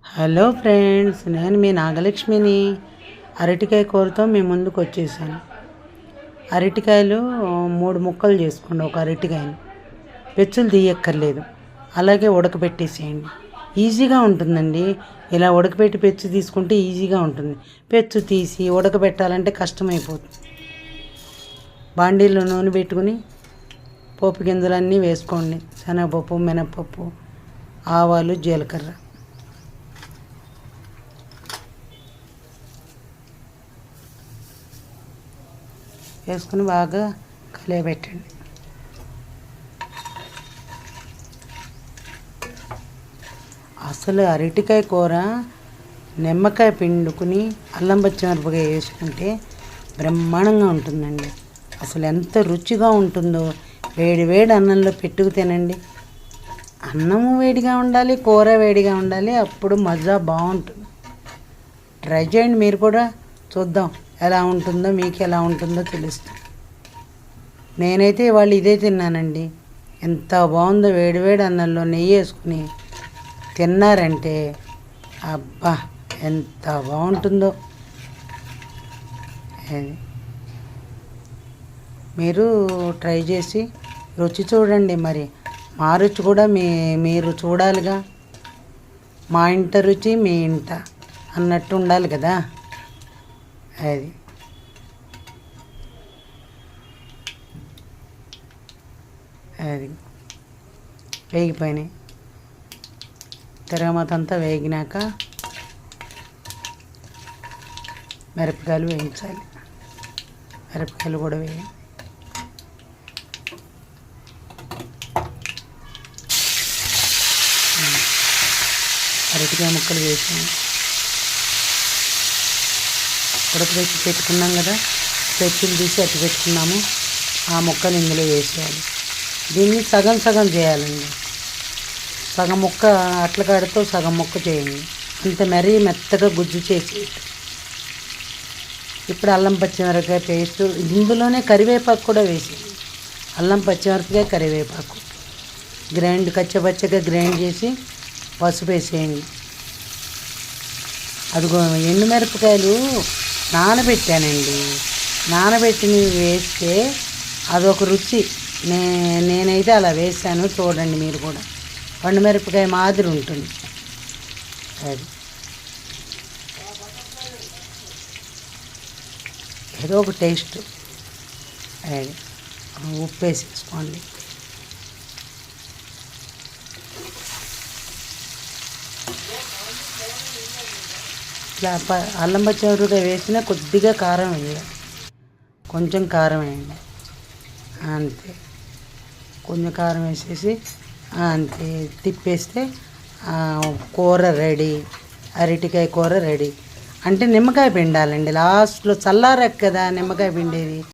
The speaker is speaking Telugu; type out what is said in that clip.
హలో ఫ్రెండ్స్, నేను మీ నాగలక్ష్మిని. అరటికాయ కూరతో మీ ముందుకు వచ్చేసాను. అరటికాయలు 3 ముక్కలు చేసుకోండి. ఒక అరటికాయని పెచ్చులు తీయక్కర్లేదు, అలాగే ఉడకబెట్టేసేయండి. ఈజీగా ఉంటుందండి. ఇలా ఉడకబెట్టి పెచ్చు తీసుకుంటే ఈజీగా ఉంటుంది. పెచ్చు తీసి ఉడకబెట్టాలంటే కష్టమైపోతుంది. బాండీలో నూనె పెట్టుకుని పోపు గింజలన్నీ వేసుకోండి. శనగపప్పు, మినపప్పు, ఆవాలు, జీలకర్ర వేసుకుని బాగా కలియబెట్టండి. అసలు అరటికాయ కూర నిమ్మకాయ పిండుకుని అల్లం పచ్చిమిరపకాయ వేసుకుంటే బ్రహ్మాండంగా ఉంటుందండి. అసలు ఎంత రుచిగా ఉంటుందో. వేడి వేడి అన్నంలో పెట్టుకు తినండి. అన్నము వేడిగా ఉండాలి, కూర వేడిగా ఉండాలి, అప్పుడు మజా బాగుంటుంది. ట్రై చేయండి మీరు కూడా, చూద్దాం ఎలా ఉంటుందో, మీకు ఎలా ఉంటుందో తెలుస్తుంది. నేనైతే ఇవాళ ఇదే తిన్నానండి. ఎంత బాగుందో. వేడివేడి అన్నంలో నెయ్యి వేసుకుని తిన్నారంటే అబ్బా ఎంత బాగుంటుందో. మీరు ట్రై చేసి రుచి చూడండి. మరి మా రుచి కూడా మీరు చూడాలిగా. మా ఇంట రుచి మీ ఇంట అన్నట్టు ఉండాలి కదా. అది వేగిపోయినాయి. తిరగమాతంతా వేగినాక మిరపకాయలు వేయించాలి. మిరపకాయలు కూడా వేయండి. అరటికాయ ముక్కలు వేసాము. ఉడకబెట్టి పెట్టుకున్నాం కదా, పెచ్చులు తీసి అట్టు పెట్టుకున్నాము. ఆ ముక్కలు ఇందులో వేసేయాలి. దీన్ని సగం సగం చేయాలండి. సగం ముక్క అట్లకాడతో సగం ముక్క చేయండి. అంత మరీ మెత్తగా గుజ్జు చేసి. ఇప్పుడు అల్లం పచ్చిమిరపకాయ పేస్ట్, ఇందులోనే కరివేపాకు కూడా వేసేయండి. అల్లం పచ్చిమిరపకాయ, కరివేపాకు కచ్చపచ్చగా గ్రైండ్ చేసి పసుపు వేసేయండి. అదిగో ఎండుమిరపకాయలు నానబెట్టానండి. నానబెట్టినవి వేస్తే అదొక రుచి. నేనైతే అలా వేసాను, చూడండి మీరు కూడా. ఎండుమిరపకాయ మాదిరి ఉంటుంది. అది ఏదో ఒక టేస్ట్. అది ఉప్పు వేసేసుకోండి. ఇట్లా అల్లం పచ్చిమిరపకాయ వేసినా కొద్దిగా కారం వేయాలి. కొంచెం కారం వేయండి అంతే. కొంచెం కారం వేసేసి అంతే తిప్పేస్తే కూర రెడీ. అరటికాయ కూర రెడీ. అంటే నిమ్మకాయ పిండాలండి లాస్ట్లో. చల్లారాక కదా నిమ్మకాయ పిండేది.